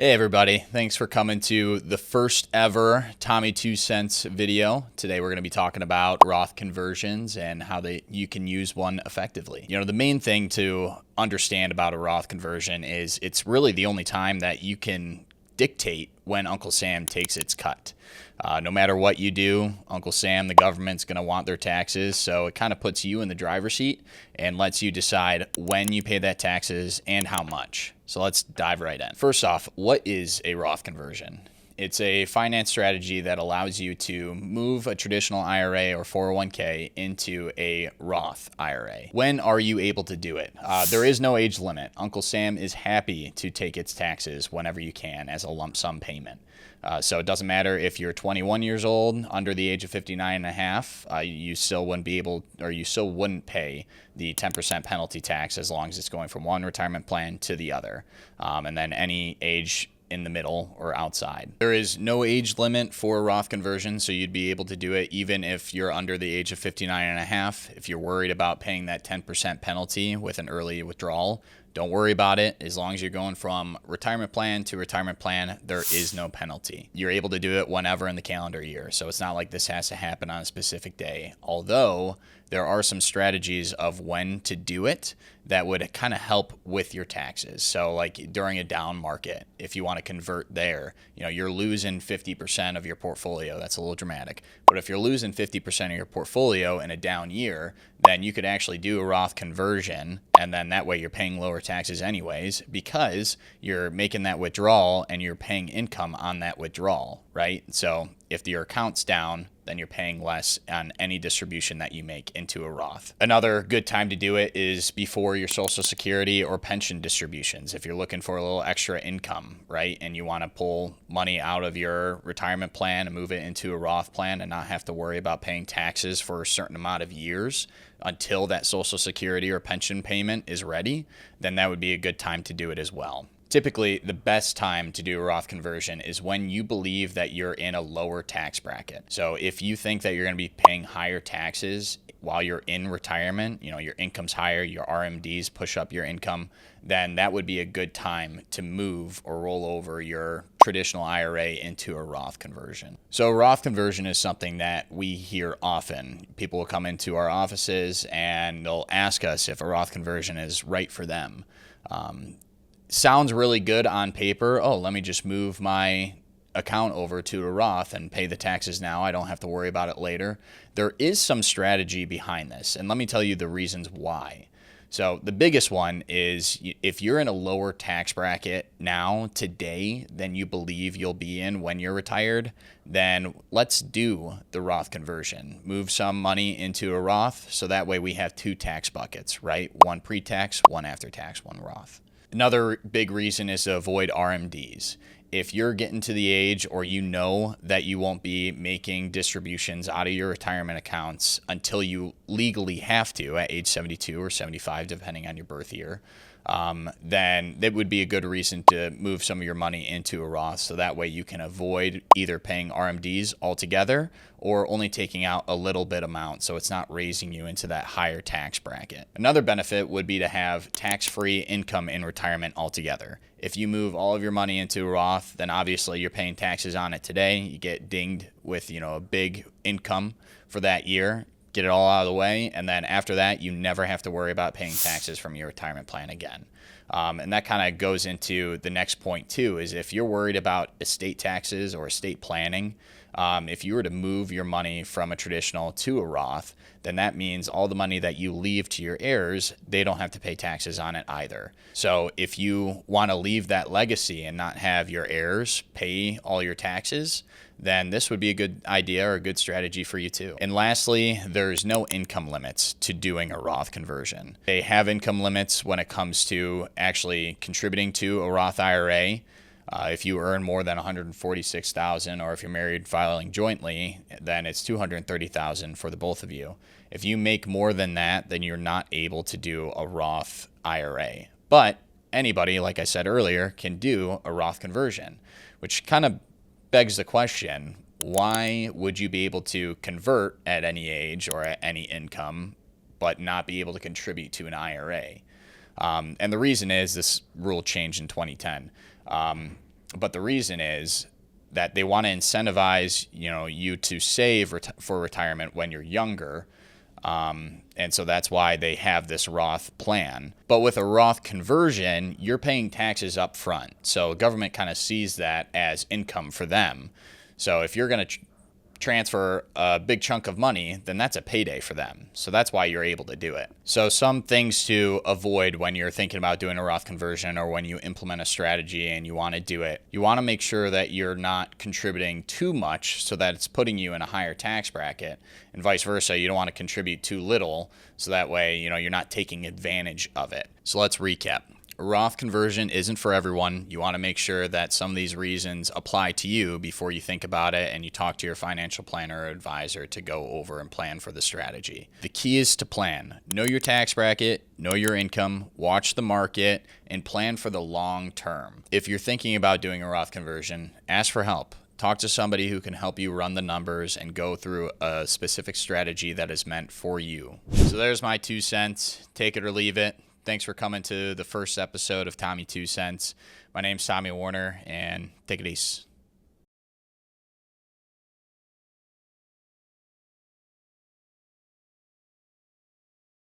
Hey everybody, thanks for coming to the first ever Tommy 2 Cents video. Today we're going to be talking about Roth conversions and how you can use one effectively. The main thing to understand about a Roth conversion is it's really the only time that you can dictate when Uncle Sam takes its cut. No matter what you do, Uncle Sam, the government's going to want their taxes, so it kind of puts you in the driver's seat and lets you decide when you pay that taxes and how much. So let's dive right in. First off, what is a Roth conversion? It's a finance strategy that allows you to move a traditional IRA or 401k into a Roth IRA. When are you able to do it? There is no age limit. Uncle Sam is happy to take its taxes whenever you can as a lump sum payment. So it doesn't matter if you're 21 years old, under the age of 59 and a half, you still wouldn't be able, or you still wouldn't pay the 10% penalty tax as long as it's going from one retirement plan to the other. And then any age in the middle or outside. There is no age limit for Roth conversion, so you'd be able to do it even if you're under the age of 59 and a half. If you're worried about paying that 10% penalty with an early withdrawal, don't worry about it. As long as you're going from retirement plan to retirement plan, there is no penalty. You're able to do it whenever in the calendar year, so it's not like this has to happen on a specific day. Although there are some strategies of when to do it that would kind of help with your taxes. So like during a down market, if you want to convert there, you're losing 50% of your portfolio. That's a little dramatic. But if you're losing 50% of your portfolio in a down year, then you could actually do a Roth conversion, and then that way you're paying lower taxes anyways because you're making that withdrawal and you're paying income on that withdrawal, right? So if your account's down, then you're paying less on any distribution that you make into a Roth. Another good time to do it is before your Social Security or pension distributions. If you're looking for a little extra income, right, and you want to pull money out of your retirement plan and move it into a Roth plan and not have to worry about paying taxes for a certain amount of years until that Social Security or pension payment is ready, then that would be a good time to do it as well. Typically, the best time to do a Roth conversion is when you believe that you're in a lower tax bracket. So if you think that you're going to be paying higher taxes while you're in retirement, your income's higher, your RMDs push up your income, then that would be a good time to move or roll over your traditional IRA into a Roth conversion. So a Roth conversion is something that we hear often. People will come into our offices and they'll ask us if a Roth conversion is right for them. Sounds really good on paper. Oh, let me just move my account over to a Roth and pay the taxes now. I don't have to worry about it later. There is some strategy behind this, and let me tell you the reasons why. So the biggest one is if you're in a lower tax bracket now, today, than you believe you'll be in when you're retired, then let's do the Roth conversion. Move some money into a Roth so that way we have two tax buckets, right? One pre-tax, one after-tax, one Roth. Another big reason is to avoid RMDs. If you're getting to the age or you know that you won't be making distributions out of your retirement accounts until you legally have to at age 72 or 75, depending on your birth year, then that would be a good reason to move some of your money into a Roth so that way you can avoid either paying RMDs altogether or only taking out a little bit amount so it's not raising you into that higher tax bracket. Another benefit would be to have tax-free income in retirement altogether. If you move all of your money into a Roth, then obviously you're paying taxes on it today. You get dinged with, a big income for that year. Get it all out of the way, and then after that, you never have to worry about paying taxes from your retirement plan again. And that kind of goes into the next point too, is if you're worried about estate taxes or estate planning, if you were to move your money from a traditional to a Roth, then that means all the money that you leave to your heirs, they don't have to pay taxes on it either. So if you want to leave that legacy and not have your heirs pay all your taxes, then this would be a good idea or a good strategy for you too. And lastly, there's no income limits to doing a Roth conversion. They have income limits when it comes to actually contributing to a Roth IRA. If you earn more than $146,000, or if you're married filing jointly, then it's $230,000 for the both of you. If you make more than that, then you're not able to do a Roth IRA. But anybody, like I said earlier, can do a Roth conversion, which kind of begs the question, why would you be able to convert at any age or at any income, but not be able to contribute to an IRA? And the reason is this rule changed in 2010. But the reason is that they want to incentivize, you to save for retirement when you're younger. And so that's why they have this Roth plan. But with a Roth conversion, you're paying taxes up front. So government kind of sees that as income for them. So if you're going to transfer a big chunk of money, then that's a payday for them. So that's why you're able to do it. So some things to avoid when you're thinking about doing a Roth conversion, or when you implement a strategy and you want to do it, you want to make sure that you're not contributing too much so that it's putting you in a higher tax bracket, and vice versa. You don't want to contribute too little so that way, you're not taking advantage of it. So let's recap. A Roth conversion isn't for everyone. You want to make sure that some of these reasons apply to you before you think about it and you talk to your financial planner or advisor to go over and plan for the strategy. The key is to plan. Know your tax bracket, know your income, watch the market, and plan for the long term. If you're thinking about doing a Roth conversion, ask for help. Talk to somebody who can help you run the numbers and go through a specific strategy that is meant for you. So there's my 2 cents. Take it or leave it. Thanks for coming to the first episode of Tommy 2 Cents. My name's Tommy Warner, and take it easy.